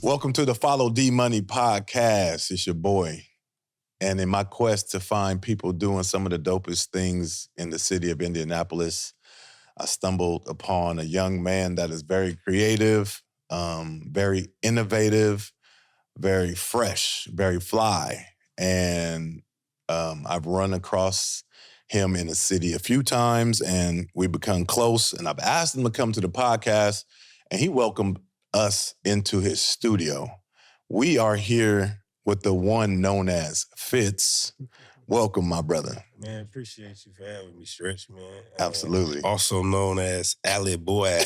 Welcome to the Follow D Money podcast. It's your boy. And in my quest to find people doing some of the dopest things in the city of Indianapolis, I stumbled upon a young man that is very creative, very innovative, very fresh, very fly. And I've run across him in the city a few times and we've become close. And I've asked him to come to the podcast and he welcomed us into his studio. We are here with the one known as Fitz. Welcome, my brother. Man, appreciate you for having me, Stretch, man. Absolutely. Also known as Alley Boy.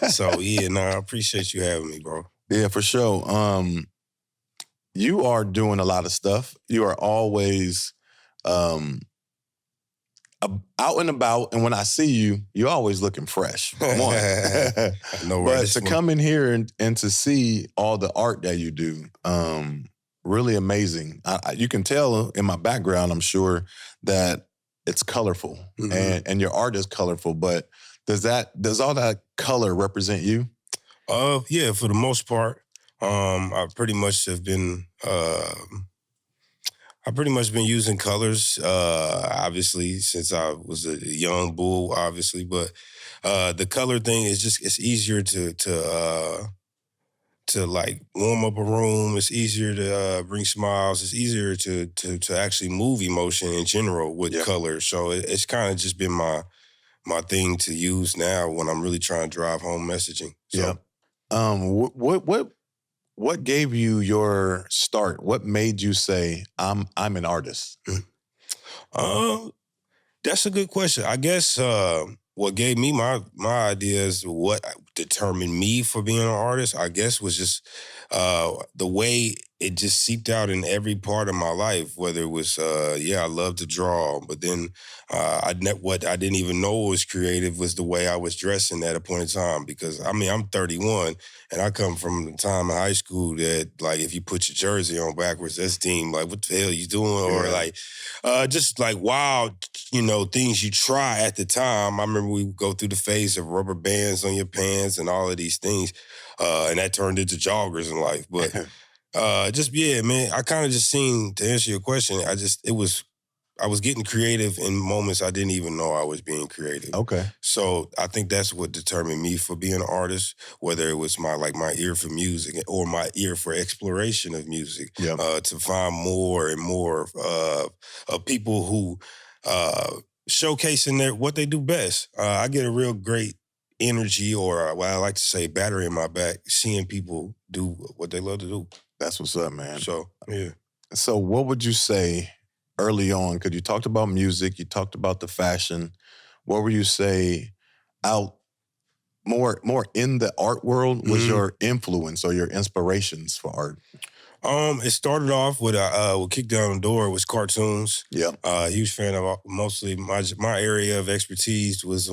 So, I appreciate you having me, bro. Yeah, for sure. You are doing a lot of stuff. You are always out and about, and when I see you, you're always looking fresh. One. But to come in here and to see all the art that you do, really amazing. You can tell in my background, I'm sure, that it's colorful, and your art is colorful. But does all that color represent you? Yeah, for the most part. I pretty much have been. I've pretty much been using colors, obviously, since I was a young bull, obviously. But the color thing is it's easier to like warm up a room. It's easier to bring smiles. It's easier to actually move emotion in general with color. So it's kind of just been my thing to use now when I'm really trying to drive home messaging. So. What gave you your start? What made you say, I'm an artist? That's a good question. I guess what gave me my ideas, what determined me for being an artist, I guess was just the way it just seeped out in every part of my life, whether it was, I love to draw, but then what I didn't even know was creative was the way I was dressing at a point in time. Because, I'm 31, and I come from the time in high school that, like, if you put your jersey on backwards, that's deemed, like, what the hell you doing? Or, like, just, like, wild, things you try at the time. I remember we would go through the phase of rubber bands on your pants and all of these things, and that turned into joggers in life. But... man, I kind of just seen, to answer your question, I was getting creative in moments I didn't even know I was being creative. Okay. So I think that's what determined me for being an artist, whether it was my ear for music or my ear for exploration of music, to find more and more of people who showcasing what they do best. I get a real great energy, or what I like to say, battery in my back, seeing people do what they love to do. That's what's up, man. So, yeah. So what would you say early on? Because you talked about music, you talked about the fashion. What would you say out more in the art world was your influence or your inspirations for art? It started off with what kicked down the door was cartoons. Yeah. Huge fan of mostly my area of expertise was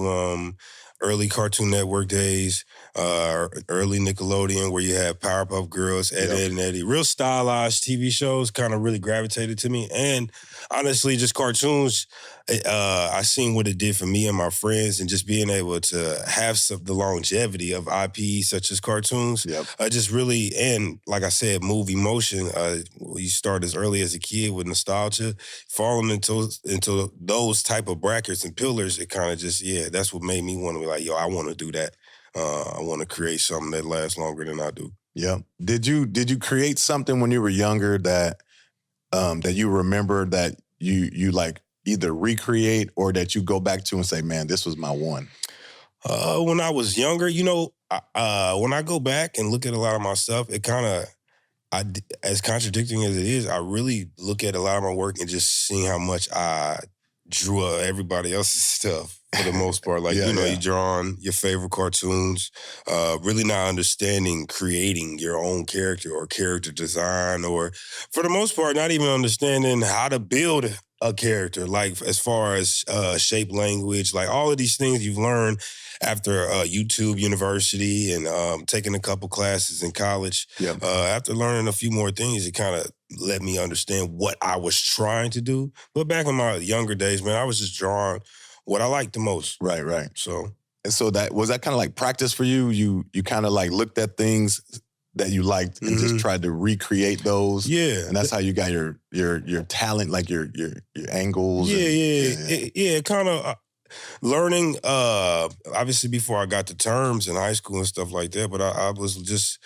early Cartoon Network days, early Nickelodeon, where you had Powerpuff Girls, Ed, Ed and Eddie. Real stylized TV shows kind of really gravitated to me. And honestly, just cartoons, I seen what it did for me and my friends, and just being able to have the longevity of IP such as cartoons. Just really, and like I said, move emotion. You start as early as a kid with nostalgia, falling into those type of brackets and pillars. It kind of just, that's what made me want to be like, I want to do that. I want to create something that lasts longer than I do. Yeah. Did you create something when you were younger that you remember that you like either recreate or that you go back to and say, man, this was my one? When I was younger, when I go back and look at a lot of my stuff, it kind of, as contradicting as it is, I really look at a lot of my work and just seeing how much I drew everybody else's stuff for the most part. Like, you drawing your favorite cartoons, really not understanding creating your own character or character design, or for the most part, not even understanding how to build a character, like as far as shape language, like all of these things you've learned after YouTube University and taking a couple classes in college. After learning a few more things, it kind of let me understand what I was trying to do. But back in my younger days, man, I was just drawing what I liked the most. Right. So And so that was that kind of like practice for you? You kind of like looked at things that you liked and just tried to recreate those. Yeah. And that's how you got your talent, like your angles. Yeah. Kind of learning, obviously before I got to terms in high school and stuff like that, but I was just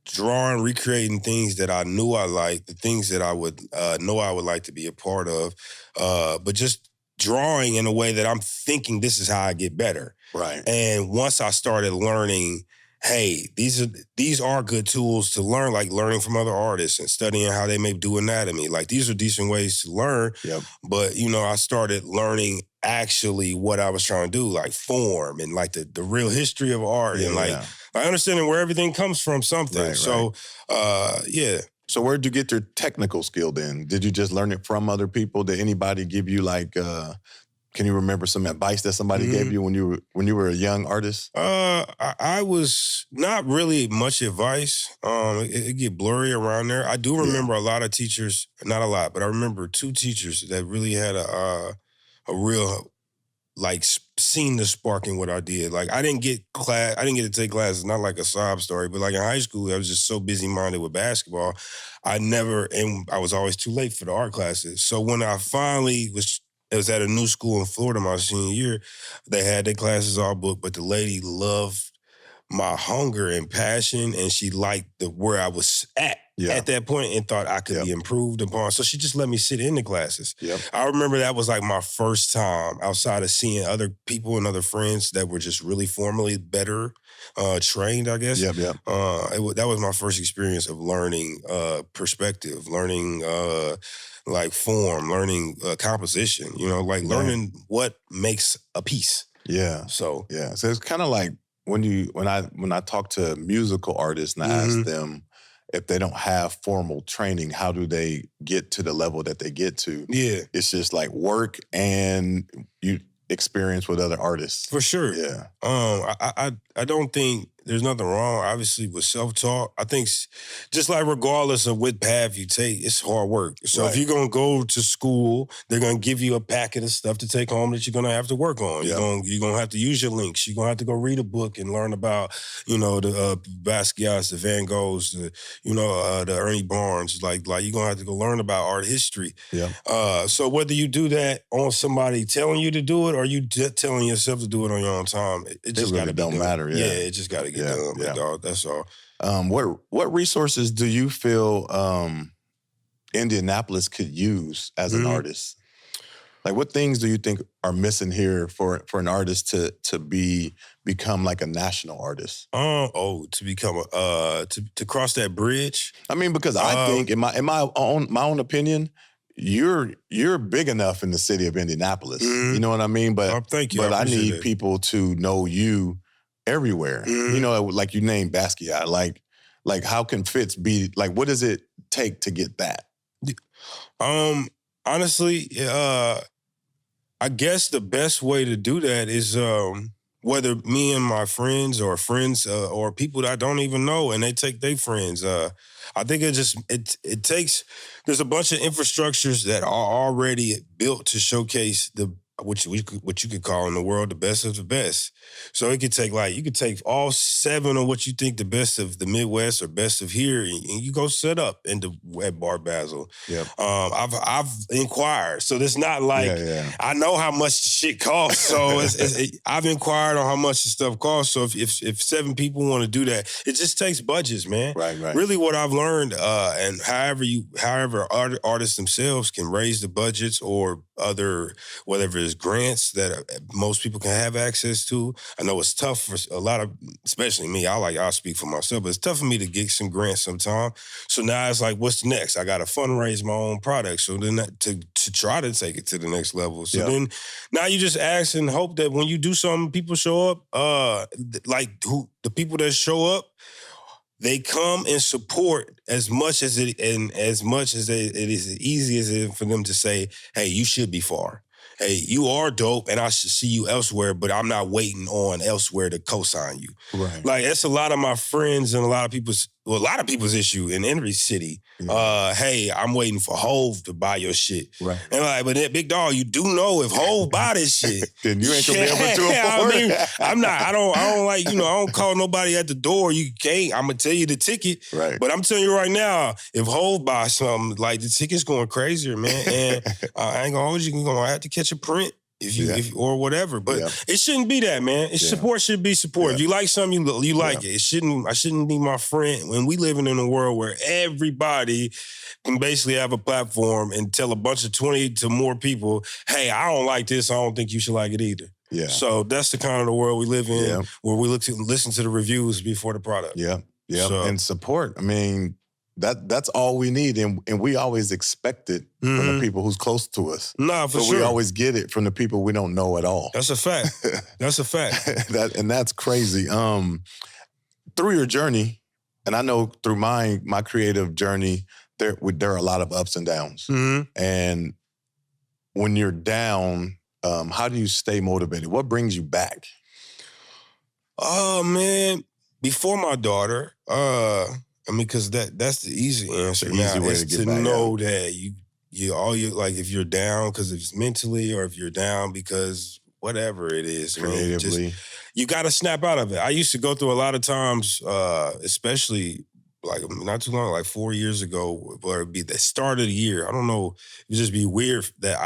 drawing, recreating things that I knew I liked, the things that I would know I would like to be a part of, but just drawing in a way that I'm thinking this is how I get better. Right. And once I started learning, hey, these are good tools to learn, like learning from other artists and studying how they may do anatomy. Like these are decent ways to learn. Yep. But, I started learning actually what I was trying to do, like form and like the real history of art and like understanding where everything comes from something. Right, so, yeah. So where'd you get your technical skill then? Did you just learn it from other people? Did anybody give you like, can you remember some advice that somebody gave you when you were a young artist? I was not really much advice. It get blurry around there. I do remember a lot of teachers, not a lot, but I remember 2 teachers that really had a real, like, seen the spark in what I did. Like, I didn't get to take classes, not like a sob story, but like in high school, I was just so busy-minded with basketball. And I was always too late for the art classes. So when I finally it was at a new school in Florida my senior year, they had their classes all booked, but the lady loved my hunger and passion, and she liked where I was at that point and thought I could be improved upon. So she just let me sit in the classes. Yep. I remember that was like my first time outside of seeing other people and other friends that were just really formally better trained, I guess. Yep. That was my first experience of learning perspective, learning like form, learning composition, learning what makes a piece. Yeah. So it's kind of like when I talk to musical artists and I ask them if they don't have formal training, how do they get to the level that they get to? Yeah. It's just like work and you experience with other artists. For sure. Yeah. I don't think there's nothing wrong, obviously, with self-taught. I think just like regardless of what path you take, it's hard work. So if you're going to go to school, they're going to give you a packet of stuff to take home that you're going to have to work on. You're going to have to use your links. You're going to have to go read a book and learn about, the Basquiat's, the Van Goghs, the Ernie Barnes. Like you're going to have to go learn about art history. Yeah. So whether you do that on somebody telling you to do it or you telling yourself to do it on your own time, it just really got to be don't matter. Yeah. It just got to get done, big dog. That's all. What resources do you feel Indianapolis could use as an artist? Like, what things do you think are missing here for an artist to become like a national artist? To become to cross that bridge. I mean, because I think in my own opinion, you're big enough in the city of Indianapolis. You know what I mean? But thank you. But I need people to know you everywhere. Like you named Basquiat. Like how can Fitz be, like, what does it take to get that? Honestly, I guess the best way to do that is whether me and my friends or people that I don't even know and they take their friends. I think it takes, there's a bunch of infrastructures that are already built to showcase what you could call in the world the best of the best. So it could take you could take all 7 of what you think the best of the Midwest or best of here, and you go set up at Bar Basel. Yep. I've inquired, so it's not like I know how much the shit costs. So I've inquired on how much the stuff costs. So if 7 people want to do that, it just takes budgets, man. Right. Really, what I've learned, and however artists themselves can raise the budgets or whatever is grants that most people can have access to. I know it's tough for a lot of, especially me, I'll speak for myself, but it's tough for me to get some grants sometime. So now it's like, what's next? I got to fundraise my own product. So then to try to take it to the next level. So then now you just ask and hope that when you do something, people show up, the people that show up, they come and support as much as it is as easy as it is for them to say, hey, you should be far. Hey, you are dope, and I should see you elsewhere, but I'm not waiting on elsewhere to co-sign you. Right. Like, that's a lot of my friends and a lot of people's well, a lot of people's issue in every city. Hey, I'm waiting for Hove to buy your shit. Right. And like, but that big dog, you do know if Hove buy this shit, then you ain't gonna be able to afford I mean, it. I'm not. I don't like. I don't call nobody at the door. You can't. I'm gonna tell you the ticket. Right. But I'm telling you right now, if Hove buys something, like the ticket's going crazier, man. And I ain't gonna hold you. You're gonna have to catch a print. If or whatever, but it shouldn't be that, man. Support should be support. If you like something, you like it. It shouldn't. I shouldn't be my friend when we living in a world where everybody can basically have a platform and tell a bunch of 20 to more people, "Hey, I don't like this. I don't think you should like it either." Yeah. So that's the kind of the world we live in, where we listen to the reviews before the product. Yeah. And support. I mean, that's all we need, and we always expect it from the people who's close to us. Nah, for sure. We always get it from the people we don't know at all. That's a fact. That's a fact. That's crazy. Through your journey, and I know through my creative journey, there are a lot of ups and downs. And when you're down, how do you stay motivated? What brings you back? Oh man, before my daughter, I mean, because that's the easy answer. The easy way to get back. Know that you like if you're down because it's mentally, or if you're down because whatever it is, creatively, you got to snap out of it. I used to go through a lot of times, especially like not too long, like 4 years ago, where it'd be the start of the year. I don't know, it'd just be weird that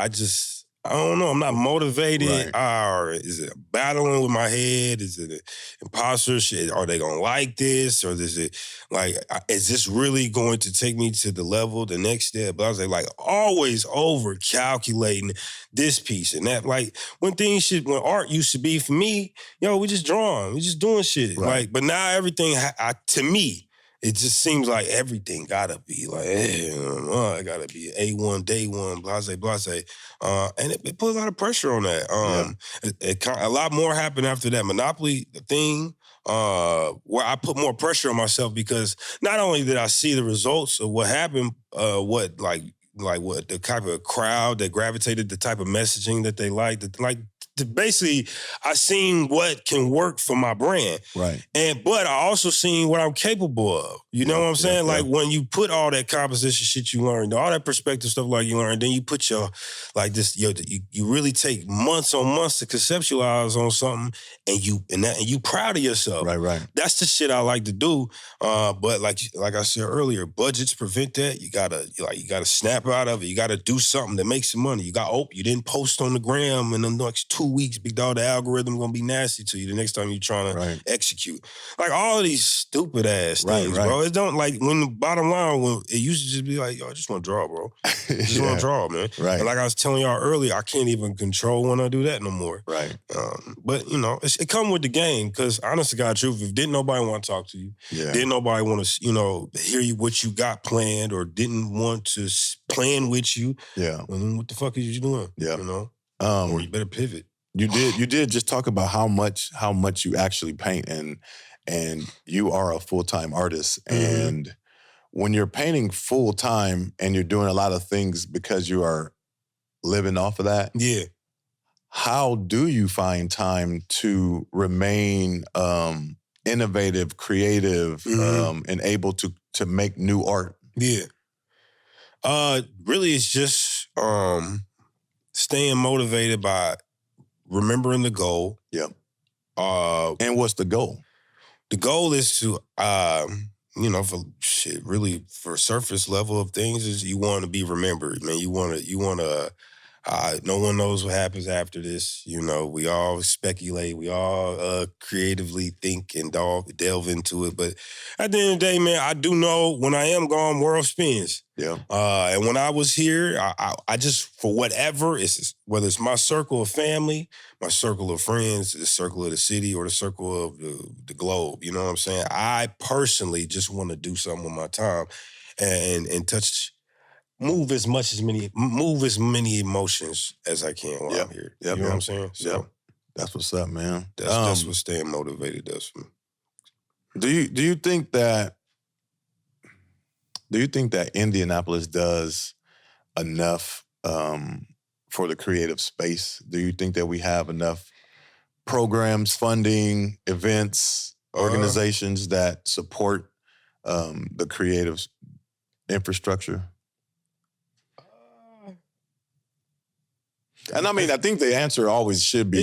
I don't know. I'm not motivated. Or is it battling with my head? Is it imposter shit? Are they gonna like this? Or is it like, is this really going to take me to the level, the next step? But I was like always over calculating this piece and that. Like when art used to be for me, we just drawing, we just doing shit. Like, but now everything, to me, it just seems like everything gotta be like, it gotta be A1, day one, blase. And it put a lot of pressure on that. A lot more happened after that Monopoly thing, where I put more pressure on myself because not only did I see the results of what happened, what the type of crowd that gravitated, the type of messaging that they liked, basically, I seen what can work for my brand. Right. But I also seen what I'm capable of. You know what I'm saying? Like when you put all that composition shit you learned, all that perspective stuff like you learned, then you put you really take months on months to conceptualize on something, and you proud of yourself. Right. That's the shit I like to do. But like I said earlier, budgets prevent that. You gotta snap out of it. You gotta do something that makes some money. You didn't post on the gram in the next 2 weeks, big dog, the algorithm gonna be nasty to you the next time you're trying to execute. Like all of these stupid ass things, bro. It don't, like, when the bottom line, when it used to just be like, yo, I just want to draw, bro. I just want to draw, man. Right. And like I was telling y'all earlier, I can't even control when I do that no more. Right. But it come with the game, because honest to God truth, if didn't nobody want to talk to you, didn't nobody want to, hear you what you got planned, or didn't want to plan with you, then what the fuck is you doing? Or you better pivot. You did just talk about how much you actually paint, and you are a full-time artist. And when you're painting full-time and you're doing a lot of things because you are living off of that, how do you find time to remain innovative, creative, and able to make new art? Really, it's just staying motivated by remembering the goal. And what's the goal? The goal is to, for surface level of things, is you want to be remembered, man. You want to. No one knows what happens after this. We all speculate. We all creatively think and delve into it. But at the end of the day, man, I do know when I am gone, world spins. And when I was here, I just, for whatever, whether it's my circle of family, my circle of friends, the circle of the city, or the circle of the globe, you know what I'm saying? I personally just want to do something with my time and touch, move as many emotions as I can while I'm here. You know what I'm saying? So that's what's up, man. That's what staying motivated does for me. Do you think that Indianapolis does enough for the creative space? Do you think that we have enough programs, funding, events, organizations that support the creative infrastructure? And I mean, I think the answer always should be,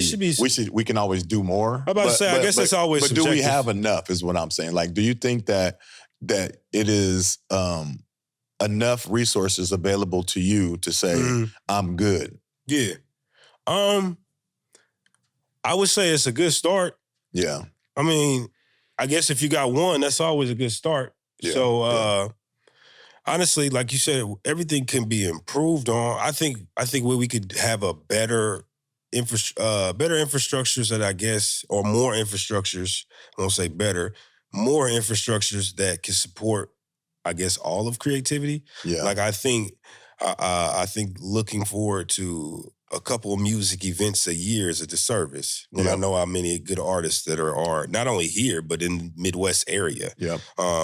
we can always do more. I'm about to say, I guess it's always But subjective. do we have enough is what I'm saying. Like, do you think that it is enough resources available to you to say, I'm good? Yeah. I would say it's a good start. Yeah. I mean, I guess if you got one, that's always a good start. Yeah. So, honestly, like you said, everything can be improved on. I think where we could have a better infrastructures that I guess, or more infrastructures, I won't say better, more infrastructures that can support, I guess, all of creativity. Yeah. Like I think looking forward to a couple of music events a year is a disservice. When I know how many good artists that are not only here, but in the Midwest area. Yeah.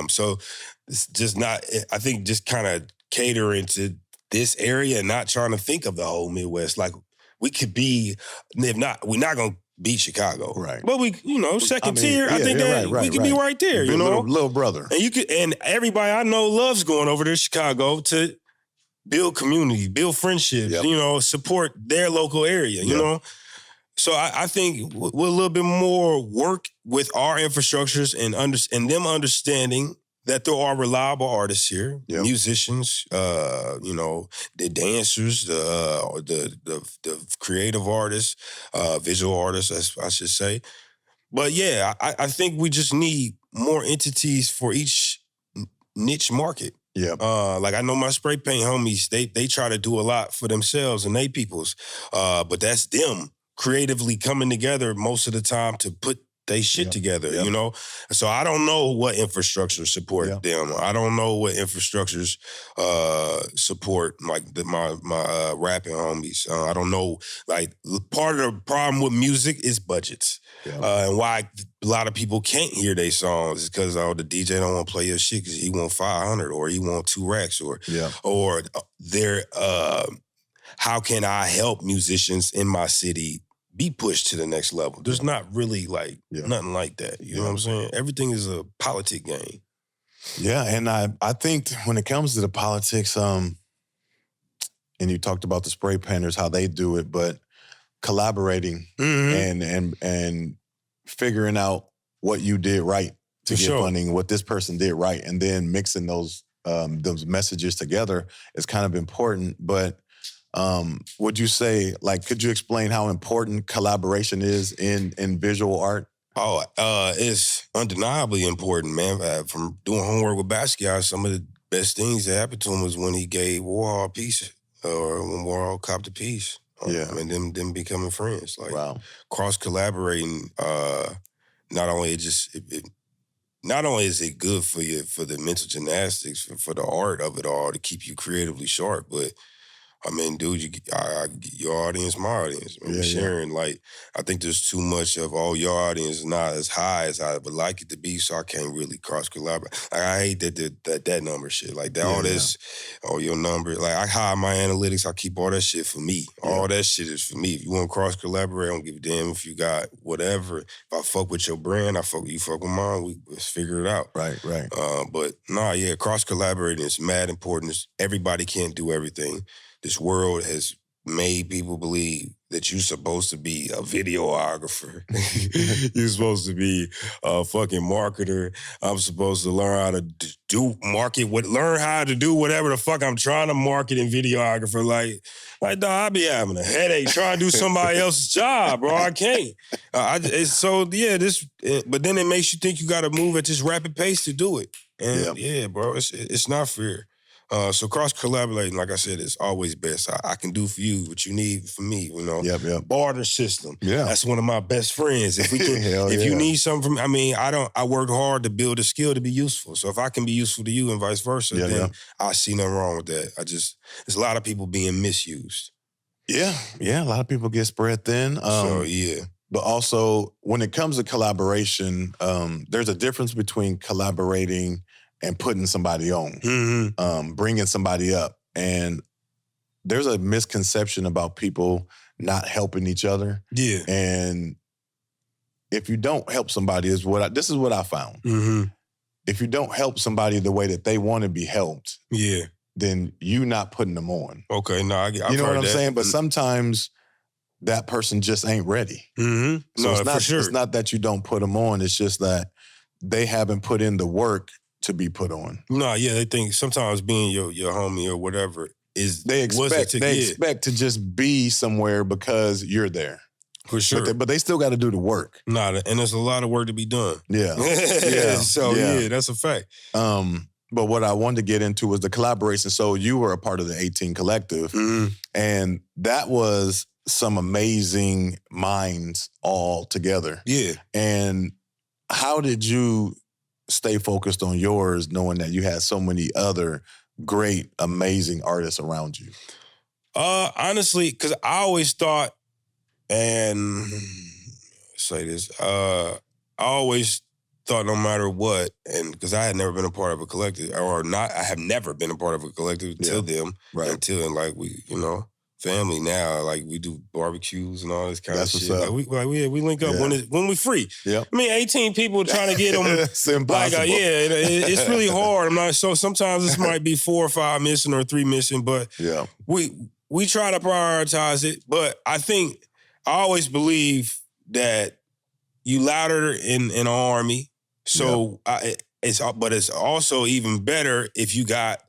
So it's just not, I think just kind of catering to this area and not trying to think of the whole Midwest. Like we could be, if not, we're not going to beat Chicago. Right. But we, second tier, I think that we could be right there, Little brother. And everybody I know loves going over to Chicago to build community, build friendships, support their local area, you know? So I think with a little bit more work with our infrastructures and them understanding that there are reliable artists here, musicians, the dancers, the creative artists, visual artists, I should say. But yeah, I think we just need more entities for each niche market. Yeah. Like I know my spray paint homies, they try to do a lot for themselves and they peoples. But that's them creatively coming together most of the time to put they shit together, So I don't know what infrastructure support them. I don't know what infrastructures support like my rapping homies. I don't know. Like part of the problem with music is budgets. Yeah. And why a lot of people can't hear their songs is because the DJ don't want to play your shit because he want 500 or he want 2 racks or they're how can I help musicians in my city be pushed to the next level? There's not really nothing like that. You know what I'm saying? Everything is a politic game. Yeah, and I think when it comes to the politics, and you talked about the spray painters, how they do it, but collaborating and figuring out what you did right to get funding, what this person did right, and then mixing those messages together is kind of important. But would you say, could you explain how important collaboration is in visual art? Oh, it's undeniably important, man. From doing homework with Basquiat, some of the best things that happened to him was when he gave Warhol a piece, or when Warhol copped a piece. And them becoming friends. Cross-collaborating, not only is it good for you, for the mental gymnastics, for the art of it all, to keep you creatively sharp, but I mean, dude, your audience, my audience. Sharing, I think there's too much of, your audience is not as high as I would like it to be, so I can't really cross-collaborate. I hate that number shit. Your number. I hide my analytics, I keep all that shit for me. All that shit is for me. If you want to cross-collaborate, I don't give a damn if you got whatever. If I fuck with your brand, you fuck with mine, let's figure it out. Right. But cross-collaborating is mad important. Everybody can't do everything. This world has made people believe that you're supposed to be a videographer. You're supposed to be a fucking marketer. I'm supposed to learn how to learn how to do whatever the fuck I'm trying to market in videographer. Dog, I be having a headache trying to do somebody else's job, bro. I can't. But then it makes you think you got to move at this rapid pace to do it. And bro, it's not fair. So cross-collaborating, like I said, is always best. I can do for you what you need for me, Barter system. Yeah. That's one of my best friends. If we can, you need something from me, I worked hard to build a skill to be useful. So if I can be useful to you and vice versa, then I see nothing wrong with that. There's a lot of people being misused. Yeah, a lot of people get spread thin. But also, when it comes to collaboration, there's a difference between collaborating and putting somebody on, bringing somebody up. And there's a misconception about people not helping each other. Yeah. And if you don't help somebody, this is what I found. if you don't help somebody the way that they want to be helped, Yeah. then you not putting them on. Okay, no, I've You know what I'm heard that. saying? But sometimes that person just ain't ready. Mm-hmm. So No, it's not, for sure. it's not that you don't put them on. It's just that they haven't put in the work to be put on. No, yeah, they think sometimes being your homie or whatever is They expect to just be somewhere because you're there. For sure. But they still got to do the work. Nah, and there's a lot of work to be done. Yeah. So that's a fact. But what I wanted to get into was the collaboration. So you were a part of the 18 Collective, and that was some amazing minds all together. Yeah. And how did you stay focused on yours, knowing that you had so many other great, amazing artists around you? Honestly, because I always thought, and say this, I always thought no matter what, and because I had never been a part of a collective, or not, I have never been a part of a collective until them, until like we, family now, like we do barbecues and all this kind of shit. Like we link up when we free. Yeah. I mean, 18 people trying to get them. It's impossible. It's really hard. I'm not so. Sometimes this might be 4 or 5 missing or 3 missing, but we try to prioritize it. But I think I always believe that you louder in an army. So it's also even better if you got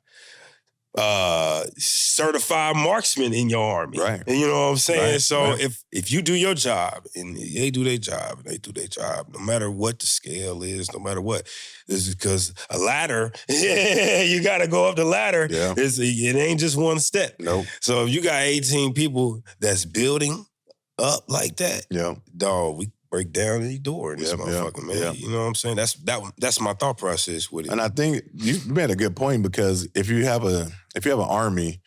certified marksmen in your army. Right. And you know what I'm saying? Right. So if you do your job and they do their job and they do their job, no matter what the scale is, no matter what, this is because a ladder, you got to go up the ladder. Yeah. It ain't just one step. Nope. So if you got 18 people that's building up like that, dog, we break down any door in this motherfucker, man. Yeah. You know what I'm saying? That's my thought process with it. And I think you made a good point, because if you have an army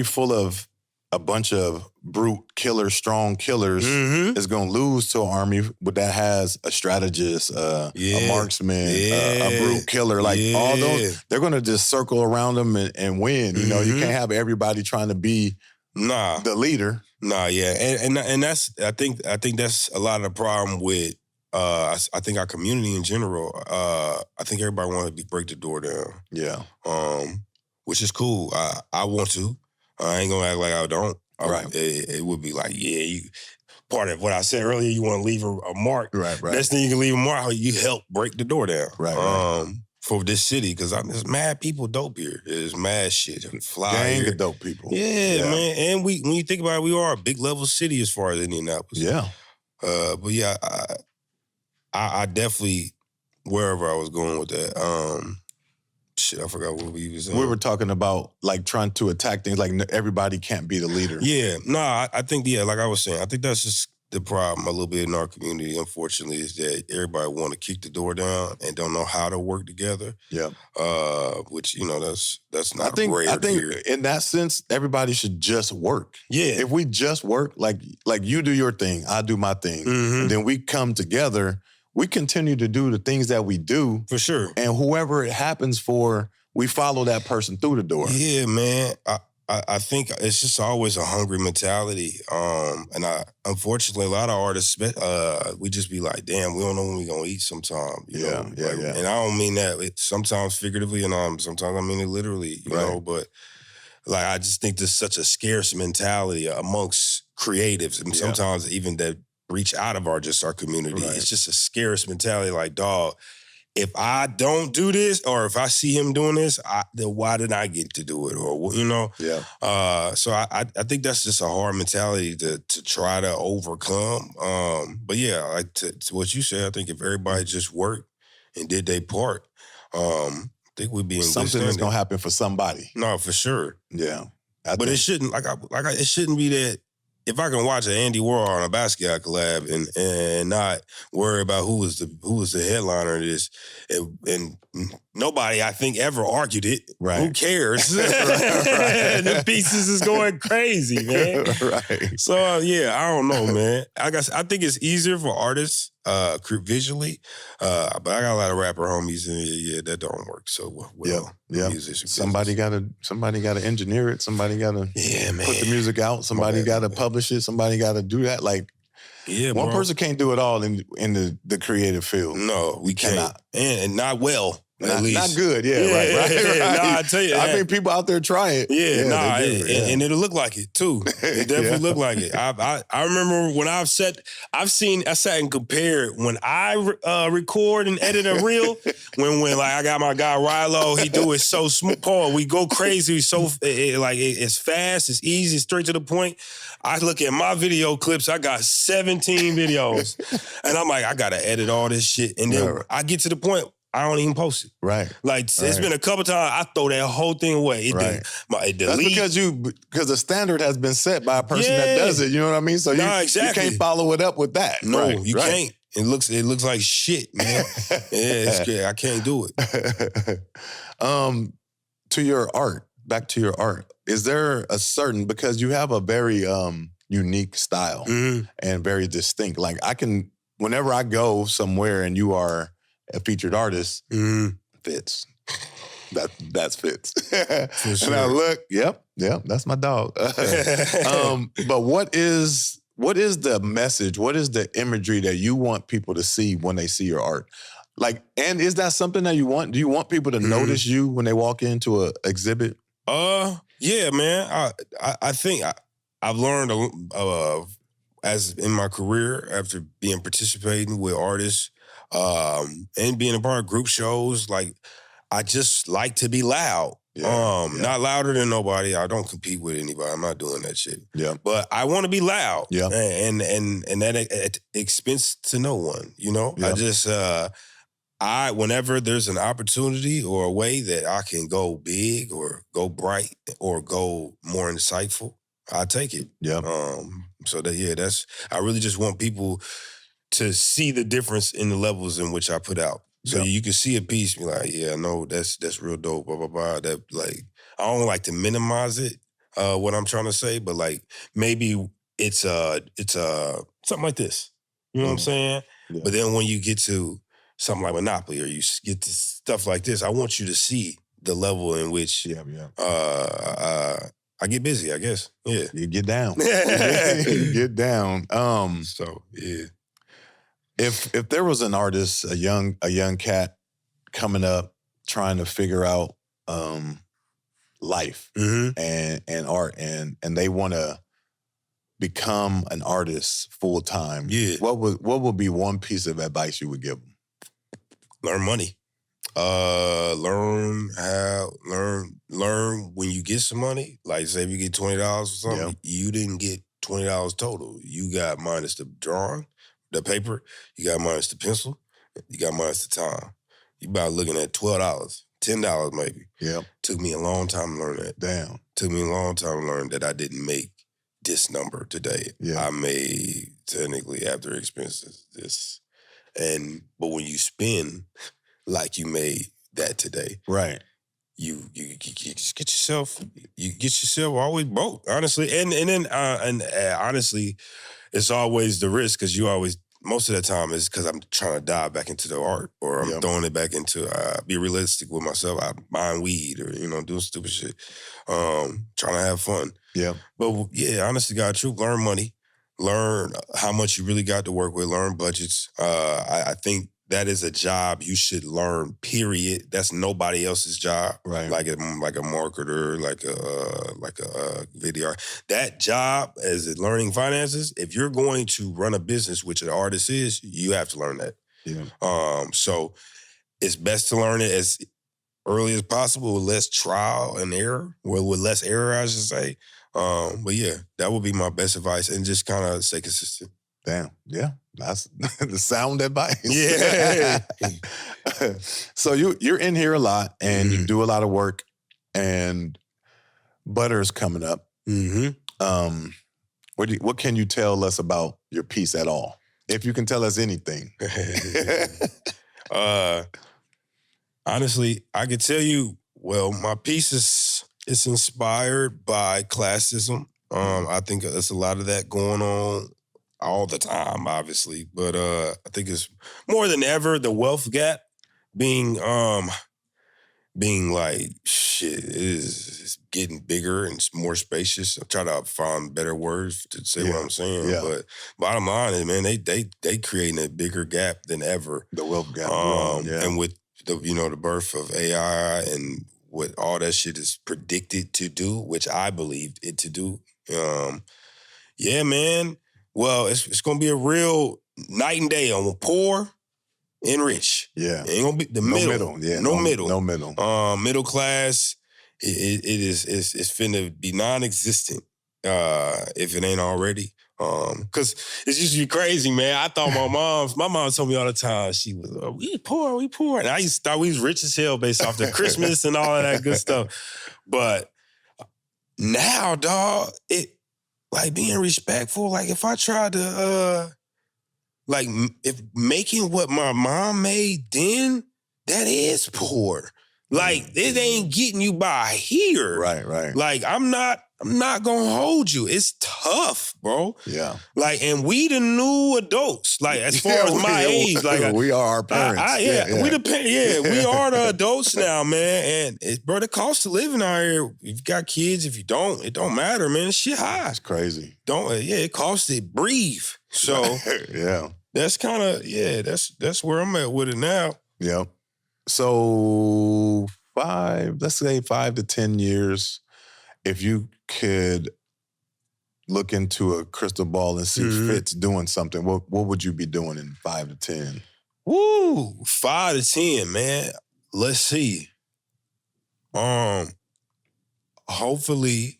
full of a bunch of brute killers, strong killers, is going to lose to an army that has a strategist, a marksman, a brute killer. Like all those, they're going to just circle around them and win. You know, you can't have everybody trying to be the leader. Nah, yeah, and that's I think that's a lot of the problem with I think our community in general. I think everybody wants to break the door down. Yeah, which is cool. I want to. I ain't gonna act like I don't. Right. It would be like, you part of what I said earlier. You want to leave a mark. Right. Best thing you can leave a mark. You help break the door down. Right. For this city, because there's mad people dope here. There's mad shit. Fly gang here. of dope people. Yeah, man. And when you think about it, we are a big level city as far as Indianapolis. Yeah. But yeah, I definitely, wherever I was going with that, I forgot what we was saying. We were talking about like trying to attack things, like everybody can't be the leader. Yeah. No, I think, like I was saying, I think that's just the problem a little bit in our community, unfortunately, is that everybody want to kick the door down and don't know how to work together. Yeah. Which, that's not rare. I think in that sense, everybody should just work. Yeah. If we just work, like you do your thing, I do my thing, and then we come together, we continue to do the things that we do. For sure. And whoever it happens for, we follow that person through the door. Yeah, man. I think it's just always a hungry mentality. And unfortunately, a lot of artists, we just be like, damn, we don't know when we're going to eat sometime. You know? And I don't mean that sometimes figuratively, and sometimes I mean it literally, you know, but like, I just think there's such a scarce mentality amongst creatives, and sometimes even that reach out of our community. Right. It's just a scarce mentality, like, dog, if I don't do this, or if I see him doing this, then why did I get to do it? Or, so I think that's just a hard mentality to try to overcome. But yeah, like to what you said, I think if everybody just worked and did their part, I think we'd be in something that's gonna happen for somebody. No, for sure. Yeah, but it shouldn't it shouldn't be that. If I can watch an Andy Warhol on a Basquiat collab and not worry about who was the headliner of this, and nobody, I think, ever argued it. Right. Who cares? The pieces is going crazy, man. Right. So I don't know, man. I think it's easier for artists visually, but I got a lot of rapper homies, and that don't work so well. Yeah. Somebody gotta engineer it. Somebody gotta put the music out. Somebody gotta publish it. Somebody gotta do that. Like, Yeah, One bro. person can't do it all in the creative field. No, we can't. Cannot. And not well, at least. Not good, right. Nah, I tell you. I mean, people out there try it. Yeah, they do, and it'll look like it too. It definitely look like it. I remember when I sat and compared when I record and edit a reel. when like I got my guy Rilo, he do it so smooth. Paul, we go crazy. So it's fast, it's easy, it's straight to the point. I look at my video clips. I got 17 videos, and I'm like, I gotta edit all this shit, and then I get to the point. I don't even post it. Right. Like, it's been a couple times I throw that whole thing away. It delete. That's because the standard has been set by a person that does it. You know what I mean? So you can't follow it up with that. No, you can't. It looks like shit, man. It's great. I can't do it. To your art, back to your art, is there a certain, because you have a very unique style and very distinct. Like whenever I go somewhere and you are a featured artist, Fitz. That's Fitz. Sure. And I look, yep, that's my dog. But what is the message? What is the imagery that you want people to see when they see your art? Like, and is that something that you want? Do you want people to notice you when they walk into an exhibit? Yeah, man. I think I've learned as in my career after participating with artists. And being a part of group shows, like, I just like to be loud. Not louder than nobody. I don't compete with anybody. I'm not doing that shit. Yeah. But I want to be loud. Yeah. And that at expense to no one, you know? Yeah. I just whenever there's an opportunity or a way that I can go big or go bright or go more insightful, I take it. Yeah. I really just want people to see the difference in the levels in which I put out. So you can see a piece and be like, yeah, no, that's real dope, blah, blah, blah. That, like, I don't like to minimize it, what I'm trying to say, but like maybe it's something like this. You know what I'm saying? Yeah. But then when you get to something like Monopoly or you get to stuff like this, I want you to see the level in which I get busy, I guess. Yeah. You get down. You get down. So, yeah. If there was an artist, a young cat coming up trying to figure out life and art and they want to become an artist full time, what would be one piece of advice you would give them? Learn money. Learn when you get some money. Like, say if you get $20 or something, you didn't get $20 total. You got minus the drawing, the paper, you got minus the pencil, you got minus the time. You about looking at $12, $10 maybe. Yeah. Took me a long time to learn that. Damn. Took me a long time to learn that I didn't make this number today. Yeah. I made, technically, after expenses, this. But when you spend like you made that today, right? You get yourself always broke, honestly. And then honestly, it's always the risk because you always, most of the time is because I'm trying to dive back into the art or I'm throwing it back into, be realistic with myself. I'm buying weed or, doing stupid shit, trying to have fun. Yeah. But yeah, honestly, God, truth, learn money, learn how much you really got to work with, learn budgets. I think that is a job you should learn, period. That's nobody else's job. Right. Like a marketer, like a video. That job as learning finances, if you're going to run a business, which an artist is, you have to learn that. Yeah. So it's best to learn it as early as possible with less trial and error, or with less error, I should say. But yeah, that would be my best advice, and just kind of stay consistent. Damn, yeah, that's the sound advice. Yeah. So you're in here a lot, and you do a lot of work, and Butter's coming up. What can you tell us about your piece at all, if you can tell us anything? Honestly, I could tell you. Well, my piece it's inspired by classism. I think there's a lot of that going on all the time, obviously. But I think it's more than ever the wealth gap being being like, shit, it's getting bigger and it's more spacious. I try to find better words to say what I'm saying. Yeah. But bottom line is, man, they creating a bigger gap than ever. The wealth gap. And with the birth of AI and what all that shit is predicted to do, which I believed it to do. Yeah, man. Well, it's gonna be a real night and day on poor and rich. Yeah. It ain't gonna be the middle. Yeah. No middle. No middle. Middle class, it's finna be non-existent if it ain't already. Cause it's just be crazy, man. I thought my mom told me all the time, she was, we poor. And I used to thought we was rich as hell based off the Christmas and all of that good stuff. But now, dog, it like being respectful, like if I tried to if making what my mom made then, that is poor. Like, it ain't getting you by here. Right. Like, I'm not gonna hold you. It's tough, bro. Yeah. Like, and we the new adults. Like, as far as my age, like we are our parents. We are the adults now, man. And bro, the cost of living out here, if you got kids, if you don't, it don't matter, man. It's shit high. It's crazy. It costs to breathe. So yeah. That's kind of, that's where I'm at with it now. Yeah. So let's say 5 to 10 years, if you could look into a crystal ball and see Fitz doing something, what would you be doing in 5 to 10? Woo, 5 to 10, man. Let's see. Hopefully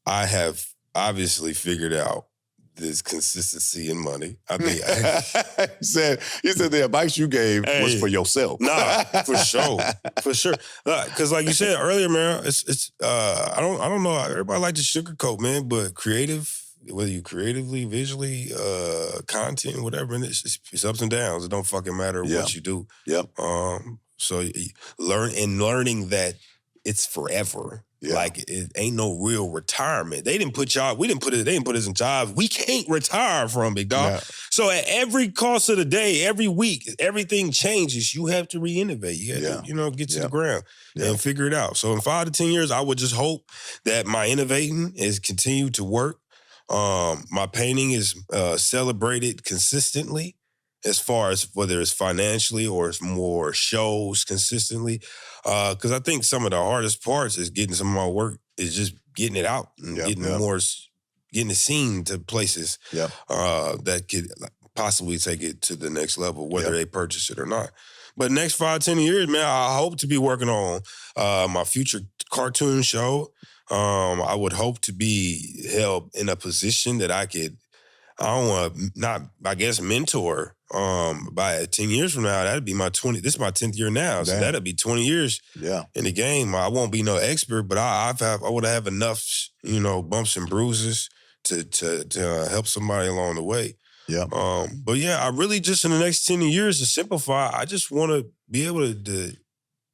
I have obviously figured out this consistency in money. I think you said the advice you gave was for yourself. Nah, for sure. Because like you said earlier, man, it's I don't know. Everybody like to sugarcoat, man, but whether you creatively, visually, content, whatever, and it's ups and downs. It don't fucking matter what you do. Yep. So learning that it's forever. Yeah. Like, it ain't no real retirement. We didn't put us in jobs. We can't retire from it, dog. No. So at every cost of the day, every week, everything changes. You have to re-innovate. You have to, get to the ground and figure it out. So in 5 to 10 years, I would just hope that my innovating is continued to work. My painting is celebrated consistently, as far as whether it's financially or it's more shows consistently. Because I think some of the hardest parts is getting some of my work is just getting it out and getting it seen to places that could possibly take it to the next level, whether they purchase it or not. But next 5, 10 years, man, I hope to be working on my future cartoon show. I would hope to be held in a position that I could, mentor. By 10 years from now, that'd be this is my 10th year now. So that'd be 20 years in the game. I won't be no expert, but I would have enough, bumps and bruises to help somebody along the way. Yeah. But yeah, I really just in the next 10 years to simplify, I just want to be able to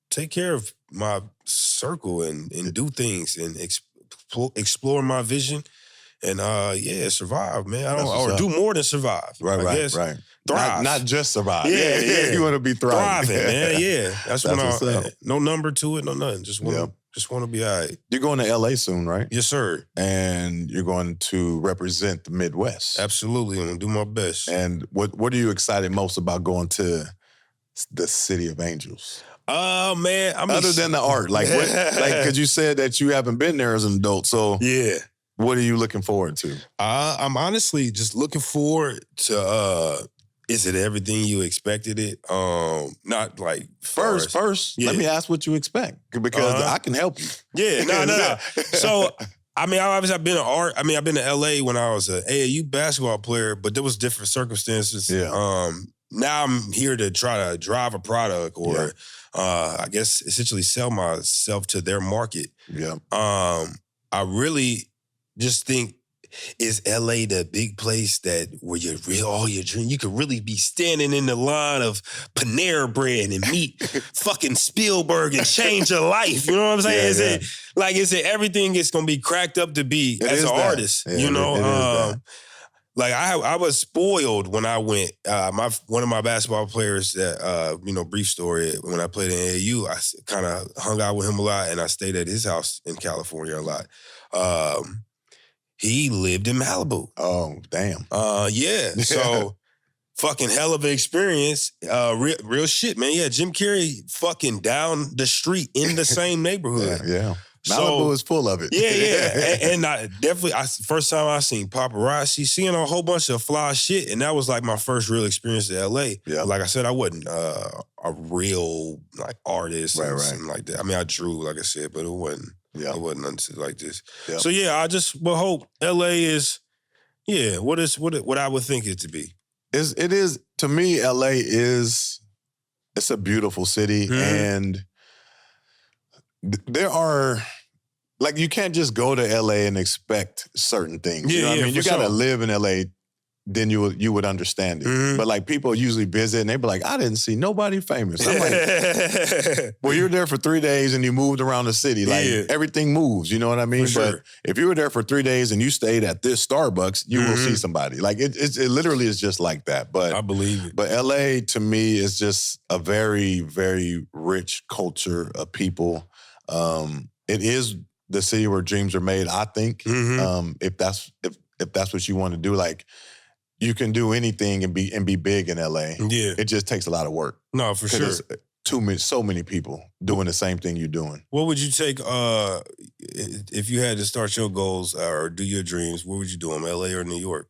take care of my circle and do things and explore my vision and survive, man. Or do more than survive. Right. Thrive. Not just survive. Yeah. You want to be thriving, man. Yeah. That's when no number to it, no nothing. Just want to be all right. You're going to LA soon, right? Yes, sir. And you're going to represent the Midwest. Absolutely. I'm going to do my best. And what are you excited most about going to the City of Angels? Oh, man. Other than the art, because you said that you haven't been there as an adult, so what are you looking forward to? I'm honestly just looking forward to. Is it everything you expected it? Not like first. Let me ask what you expect because I can help you. Yeah, no. So I've been to art. I've been to LA when I was an AAU basketball player, but there was different circumstances. Yeah. Now I'm here to try to drive a product or I guess essentially sell myself to their market. Yeah. I really just think, is LA the big place where all your dream? You could really be standing in the line of Panera Bread and meet fucking Spielberg and change your life. You know what I'm saying? Is it everything it's gonna be cracked up to be as an artist? like I was spoiled when I went. One of my basketball players that brief story, when I played in AAU, I kind of hung out with him a lot, and I stayed at his house in California a lot. He lived in Malibu. Oh, damn. Yeah. So fucking hell of an experience. Real shit, man. Yeah, Jim Carrey fucking down the street in the same neighborhood. Yeah. Malibu is full of it. Yeah. And I definitely, first time I seen paparazzi, seeing a whole bunch of fly shit, and that was like my first real experience in LA. Yeah. Like I said, I wasn't a real like artist or something like that. I mean, I drew, like I said, but it wasn't. Yeah. It wasn't nothing like this. Yeah. So yeah, I just will hope LA is, what I would think it to be. It is, to me, LA is, it's a beautiful city, and there are, like, you can't just go to LA and expect certain things. You know what I mean? You gotta live in LA, then you would understand it. But like, people usually visit and they be like, I didn't see nobody famous. I'm like, well, you're there for 3 days and you moved around the city. Like, everything moves, you know what I mean? But if you were there for 3 days and you stayed at this Starbucks, you will see somebody. Like, it literally is just like that. But I believe it. But LA, to me, is just a very, very rich culture of people. It is the city where dreams are made, I think. If that's what you want to do, like, you can do anything and be big in LA. Yeah. It just takes a lot of work. No, for sure. So many people doing the same thing you're doing. What would you take if you had to start your goals or do your dreams? What would you do them, LA or New York?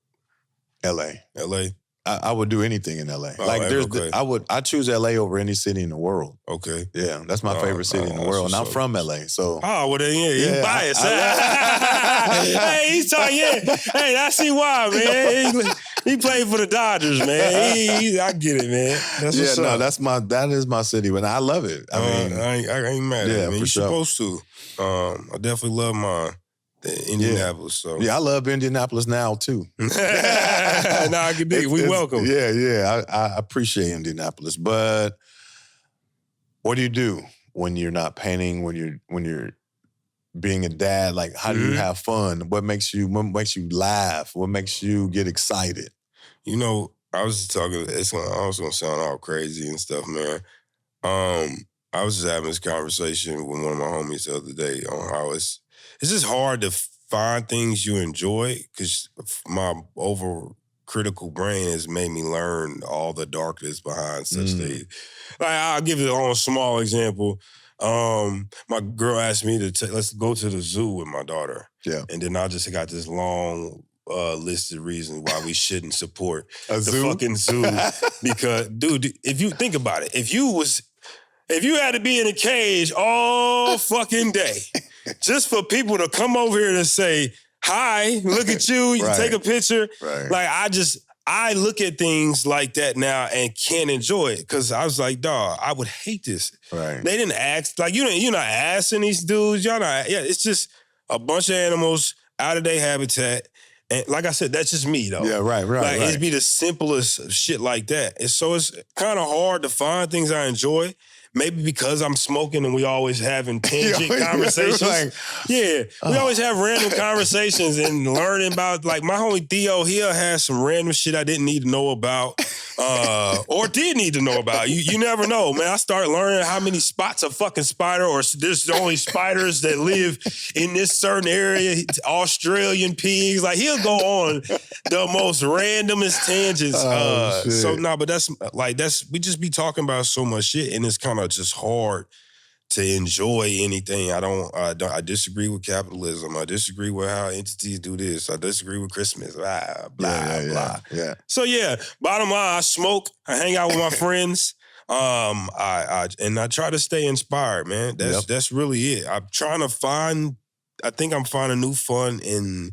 LA. LA. I would do anything in LA. I choose LA over any city in the world. Okay. Yeah, that's my favorite city in the world. And I'm from LA, so. Oh, well then, you biased. Hey, he's talking, Hey, I see why, man. He played for the Dodgers, man. I get it, man. That's what's up. That is my city, but I love it. I mean, I ain't mad at it, man. You're supposed to. I definitely love mine. Indianapolis, so. Yeah, I love Indianapolis now, too. I can dig. We welcome. Yeah. I appreciate Indianapolis. But what do you do when you're not painting, when you're being a dad? Like, how do you have fun? What makes you laugh? What makes you get excited? You know, I was just talking, I was going to sound all crazy and stuff, man. I was just having this conversation with one of my homies the other day on how it's just hard to find things you enjoy because my overcritical brain has made me learn all the darkness behind such things. Like, I'll give you a small example. My girl asked me let's go to the zoo with my daughter. Yeah. And then I just got this long list of reasons why we shouldn't support the fucking zoo. Because, dude, if you think about it, if you had to be in a cage all fucking day, just for people to come over here to say, hi, look at you take a picture. Right. Like, I look at things like that now and can't enjoy it because I was like, dog, I would hate this. Right. They didn't ask, like, you're not asking these dudes. Y'all not, it's just a bunch of animals out of their habitat. And like I said, that's just me, though. Yeah, right. Like, it'd be the simplest shit like that. And so it's kind of hard to find things I enjoy. Maybe because I'm smoking and we always having tangent conversations. We always have random conversations and learning about, like, my homie Theo, he'll have some random shit I didn't need to know about or did need to know about. You never know, man. I start learning how many spots a fucking spider, or there's only spiders that live in this certain area, Australian pigs. Like, he'll go on the most randomest tangents. But we just be talking about so much shit, and it's kind of just hard to enjoy anything. I disagree with capitalism. I disagree with how entities do this. I disagree with Christmas. Blah, blah. Yeah. So bottom line, I smoke. I hang out with my friends. I try to stay inspired, man. That's really it. I think I'm finding new fun in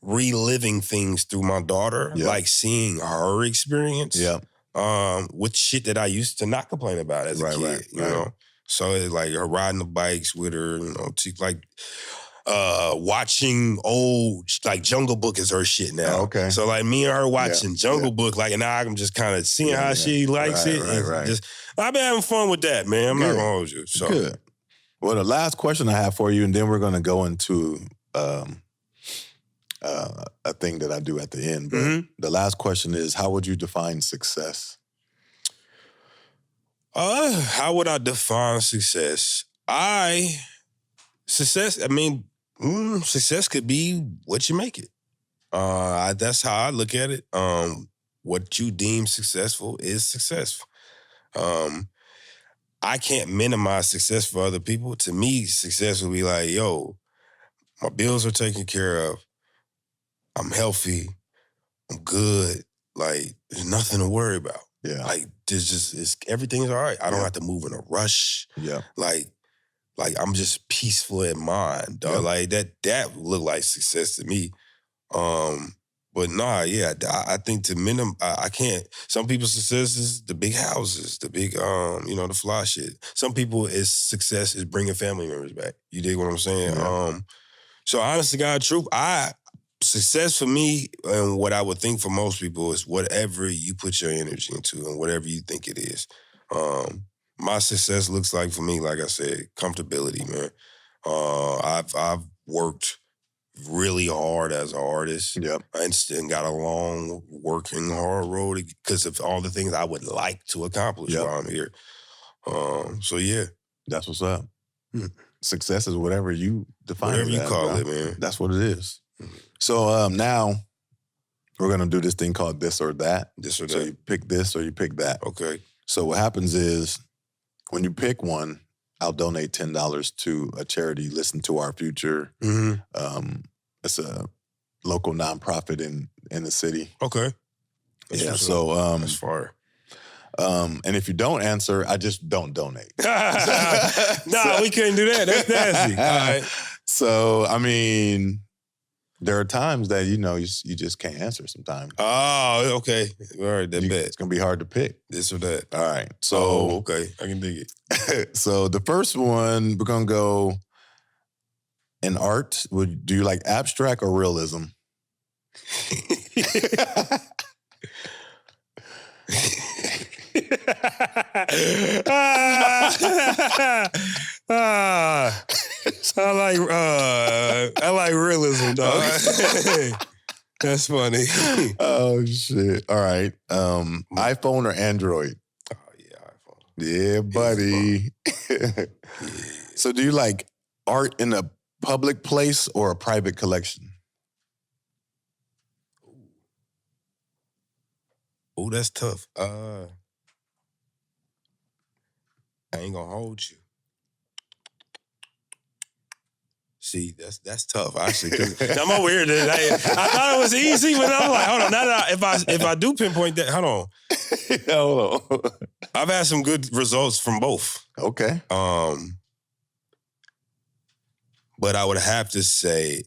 reliving things through my daughter, like seeing her experience. Yeah. With shit that I used to not complain about as a kid, you know? So it's like her riding the bikes with her, you know, watching old, like, Jungle Book is her shit now. Oh, okay. So, like, me and her watching Jungle Book, like, and now I'm just kind of seeing how she likes it. Just, I've been having fun with that, man. I'm not gonna hold you. So. Good. Well, the last question I have for you, and then we're gonna go into a thing that I do at the end. But the last question is, how would you define success? How would I define success? Success could be what you make it. That's how I look at it. What you deem successful is successful. I can't minimize success for other people. To me, success would be like, yo, my bills are taken care of. I'm healthy. I'm good. Like, there's nothing to worry about. Yeah. Like, everything's all right. I don't have to move in a rush. Yeah. Like I'm just peaceful in mind, dog. Yeah. Like that look like success to me. But nah, yeah, I think to minimum, I can't. Some people's success is the big houses, the big, the fly shit. Some people, success is bringing family members back. You dig what I'm saying? Yeah. So honest to God, truth, success for me and what I would think for most people is whatever you put your energy into and whatever you think it is. My success looks like for me, like I said, comfortability, man. I've worked really hard as an artist. Yep. And got a long working hard road because of all the things I would like to accomplish while I'm here. So yeah. That's what's up. Success is whatever you define whatever it you as, call bro. it, man. That's what it is. So now we're going to do this thing called this or that. This or that. So you pick this or you pick that. Okay. So what happens is when you pick one, I'll donate $10 to a charity, Listen to Our Future. Mm-hmm. It's a local nonprofit in the city. Okay. That's that's fire. And if you don't answer, I just don't donate. We couldn't do that. That's nasty. All right. So, I mean, there are times that, you just can't answer sometimes. Oh, okay. All right, bet. It's going to be hard to pick. This or that. All right. So, okay. I can dig it. So the first one, we're going to go in art. Do you like abstract or realism? I like realism, dog. That's funny. Oh shit! All right, iPhone or Android? Oh yeah, iPhone. Yeah, buddy. Yeah. So, do you like art in a public place or a private collection? Oh, that's tough. I ain't gonna hold you. See, that's tough, actually. I'm over here. I thought it was easy, but I'm like, hold on. Now if I do pinpoint that, hold on. Hold on. I've had some good results from both. Okay. But I would have to say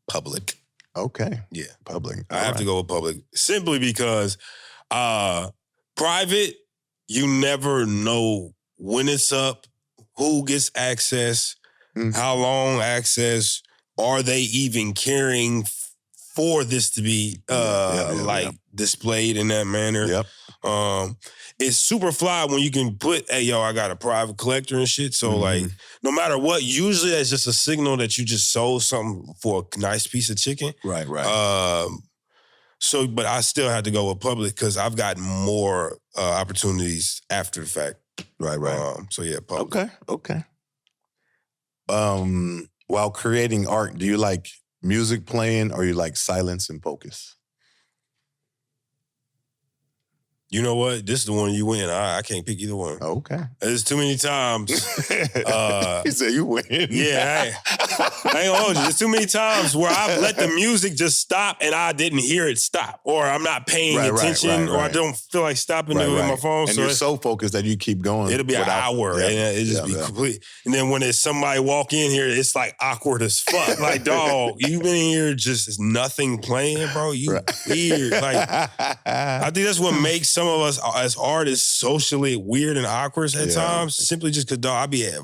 public. Okay. Yeah. Public. I have to go with public simply because private, you never know when it's up, who gets access, how long access, are they even caring for this to be displayed in that manner? Yep. It's super fly when you can put, hey, yo, I got a private collector and shit. So like, no matter what, usually that's just a signal that you just sold something for a nice piece of chicken. Right. But I still had to go with public because I've got more opportunities after the fact. Right. So yeah, public. Okay. While creating art, do you like music playing or you like silence and focus? You know what? This is the one you win. I can't pick either one. Okay. There's too many times. He said you win. Yeah, I ain't gonna hold you. There's too many times where I've let the music just stop and I didn't hear it stop. Or I'm not paying attention or I don't feel like stopping it with my phone. And you're so focused that you keep going. It'll be an hour and it just be complete. And then when there's somebody walk in here, it's like awkward as fuck. Like, dog, you been in here just nothing playing, bro. You weird. Like, I think that's what makes some of us as artists socially weird and awkward at times, simply just because, dog, I be at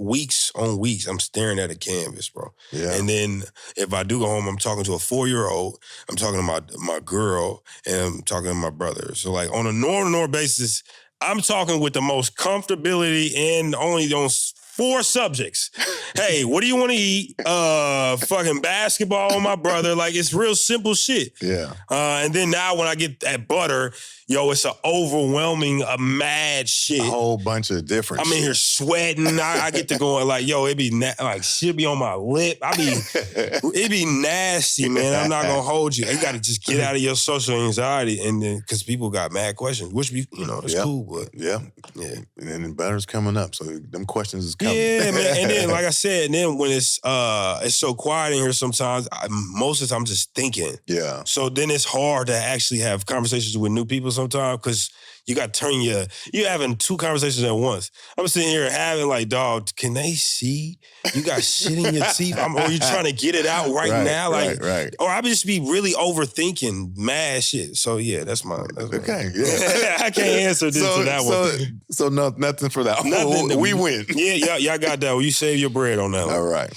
weeks on weeks, I'm staring at a canvas, bro. Yeah. And then if I do go home, I'm talking to a 4-year-old, I'm talking to my girl, and I'm talking to my brother. So like on a normal basis, I'm talking with the most comfortability and only those 4 subjects. Hey, what do you want to eat? Fucking basketball with my brother. Like, it's real simple shit. Yeah. And then now when I get that butter, yo, it's an overwhelming, mad shit. A whole bunch of different I'm in here sweating. I get to go like, yo, it be like shit be on my lip. It be nasty, man. I'm not gonna hold you. You got to just get out of your social anxiety, and then because people got mad questions, which it's cool, but yeah. And then butter's coming up, so them questions is coming. Yeah, man. And then, like I said, and then when it's so quiet in here, sometimes most of the time I'm just thinking. Yeah. So then it's hard to actually have conversations with new people sometimes because you got to turn you're having 2 conversations at once. I'm sitting here having like, dog, can they see you got shit in your teeth? Or you trying to get it out right now? Like, right. Or I just be really overthinking mad shit. So yeah, that's my. Okay, yeah. I can't answer this to that one. So nothing for that. Nothing. We win. Yeah, y'all got that. Well, you save your bread on that one. All right.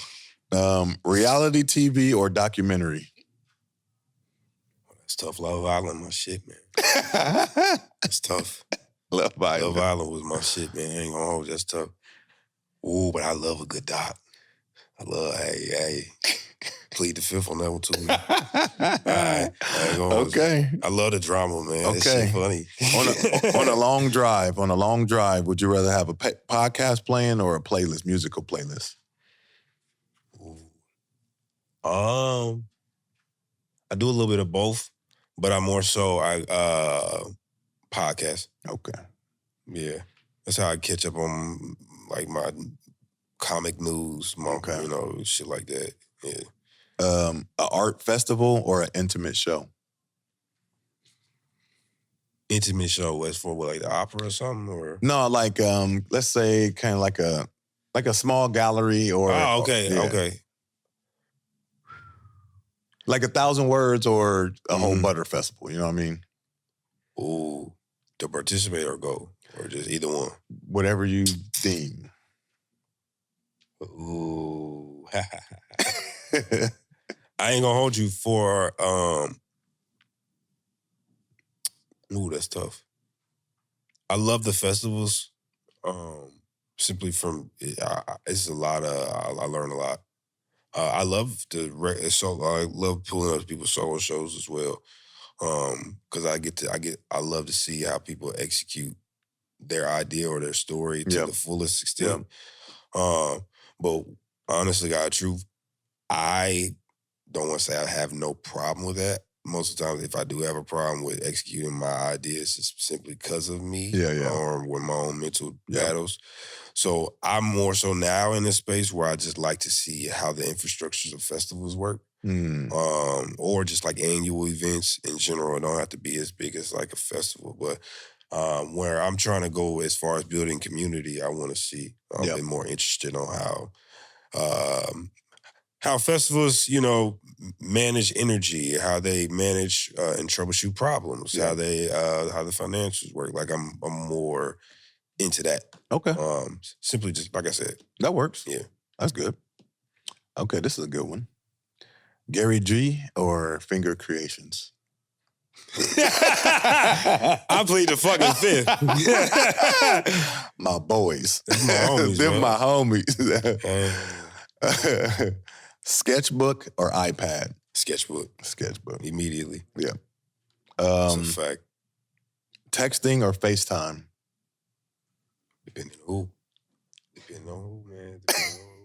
Reality TV or documentary? It's tough. Love Island, my shit, man. It's tough. Love Island. Love Island was my shit, man. I ain't gonna hold you. That's tough. Ooh, but I love a good doc. I love, hey, plead the fifth on that one too, man. I ain't gonna hold you. I love the drama, man. Okay. That shit funny. on a long drive, would you rather have a podcast playing or a playlist, musical playlist? Ooh. I do a little bit of both, but I'm more so podcast. Okay. Yeah. That's how I catch up on like my comic news, shit like that. Yeah. An art festival or an intimate show? Intimate show as for what, like the opera or something, or no, like let's say kind of like a small gallery or okay. Like 1,000 words or a whole butter festival, you know what I mean? Ooh, to participate or go, or just either one? Whatever you deem. Ooh. I ain't gonna hold you for, that's tough. I love the festivals, simply from, it's a lot of, I learn a lot. I love I love pulling up people's solo shows as well. Because I love to see how people execute their idea or their story to the fullest extent. But honestly, God, truth, I don't want to say I have no problem with that. Most of the time, if I do have a problem with executing my ideas, it's simply because of me or with my own mental battles. So I'm more so now in a space where I just like to see how the infrastructures of festivals work. Or just like annual events in general. It don't have to be as big as like a festival, but where I'm trying to go as far as building community, I want to see. I've been more interested on how festivals, manage energy, how they manage and troubleshoot problems, how the financials work. Like I'm more into that. Okay. Simply just like I said. That works. Yeah. That's good. Okay, this is a good one. Gary G or Finger Creations? I plead the fucking fifth. My boys. That's my homies, Them man. my homies. Sketchbook or iPad? Sketchbook. Immediately. Yeah. That's a fact. Texting or FaceTime? Depending on who, man.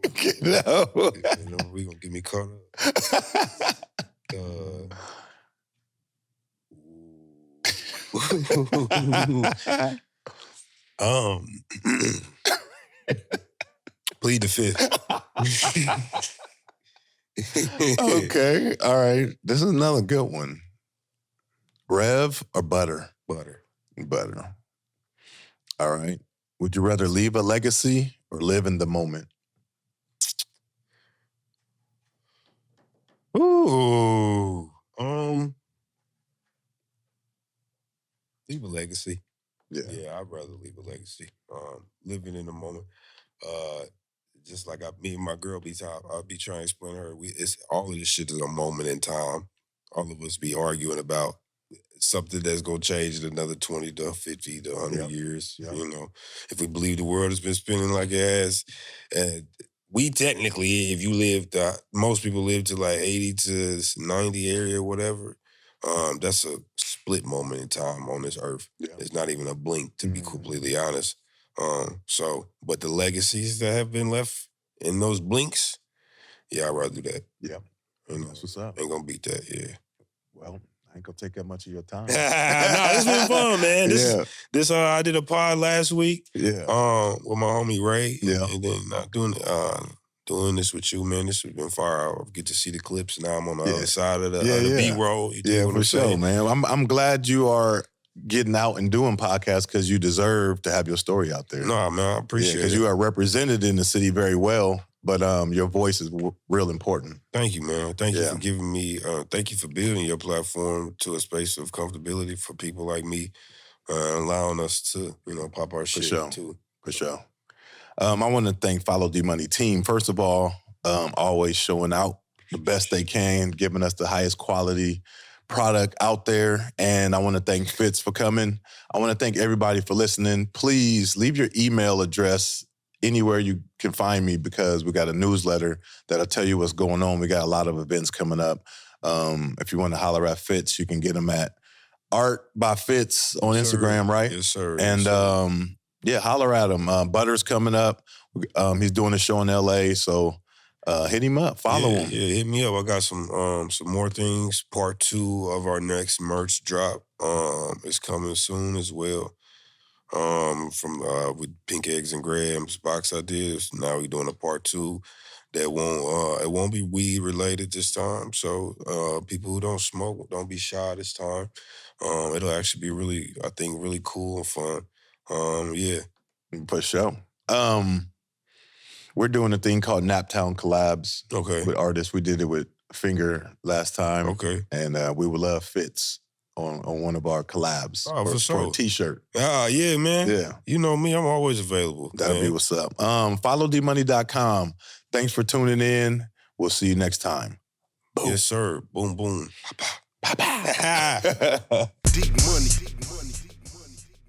Depending on who. We gonna get me caught up. Plead the fifth. Okay, all right. This is another good one. Rev or butter? Butter. All right. Would you rather leave a legacy or live in the moment? Ooh. Leave a legacy. Yeah, I'd rather leave a legacy. Living in the moment. Just like me and my girl I'll be trying to explain to her. It's all of this shit is a moment in time. All of us be arguing about something that's gonna change in another 20 to 50 to 100 years. You know, if we believe the world has been spinning like it has, we technically, if you lived, most people live to like 80 to 90 area, whatever. That's a split moment in time on this earth. It's not even a blink, to be completely honest. But the legacies that have been left in those blinks, yeah, I'd rather do that. Yeah. You know, That's what's up. ain't gonna beat that, yeah. Well, I ain't gonna take that much of your time. Nah, it's been fun, man. This I did a pod last week. Yeah. With my homie Ray. Yeah. And then doing this with you, man. This has been fire. I get to see the clips. Now I'm on the other side of the B-roll. Yeah, for sure, man. I'm glad you are getting out and doing podcasts because you deserve to have your story out there. No, man, I appreciate it. Because you are represented in the city very well, but your voice is real important. Thank you, man. Thank you for giving me, thank you for building your platform to a space of comfortability for people like me, allowing us to, pop our shit too. For sure. I want to thank Follow D Money team. First of all, always showing out the best they can, giving us the highest quality product out there. And I want to thank Fitz for coming. I want to thank everybody for listening. Please leave your email address anywhere you can find me because we got a newsletter that'll tell you what's going on. We got a lot of events coming up. If you want to holler at Fitz, you can get him at Art by Fitz on Instagram, right? Yes, sir. And holler at him. Butter's coming up. He's doing a show in LA, so hit him up. Follow him. Yeah, hit me up. I got some more things. Part 2 of our next merch drop is coming soon as well. With Pink Eggs and Grams box ideas. Now we're doing a part 2 that it won't be weed related this time. So people who don't smoke, don't be shy this time. It'll actually be really cool and fun. For sure. We're doing a thing called Naptown Collabs with artists. We did it with Finger last time. Okay. And we would love Fitz on one of our collabs. For sure. For a t-shirt. Yeah, man. Yeah. You know me, I'm always available. That'll be what's up. FollowDmoney.com. Thanks for tuning in. We'll see you next time. Boom. Yes, sir. Boom, boom. Pa-pa. Pa-pa. D Money.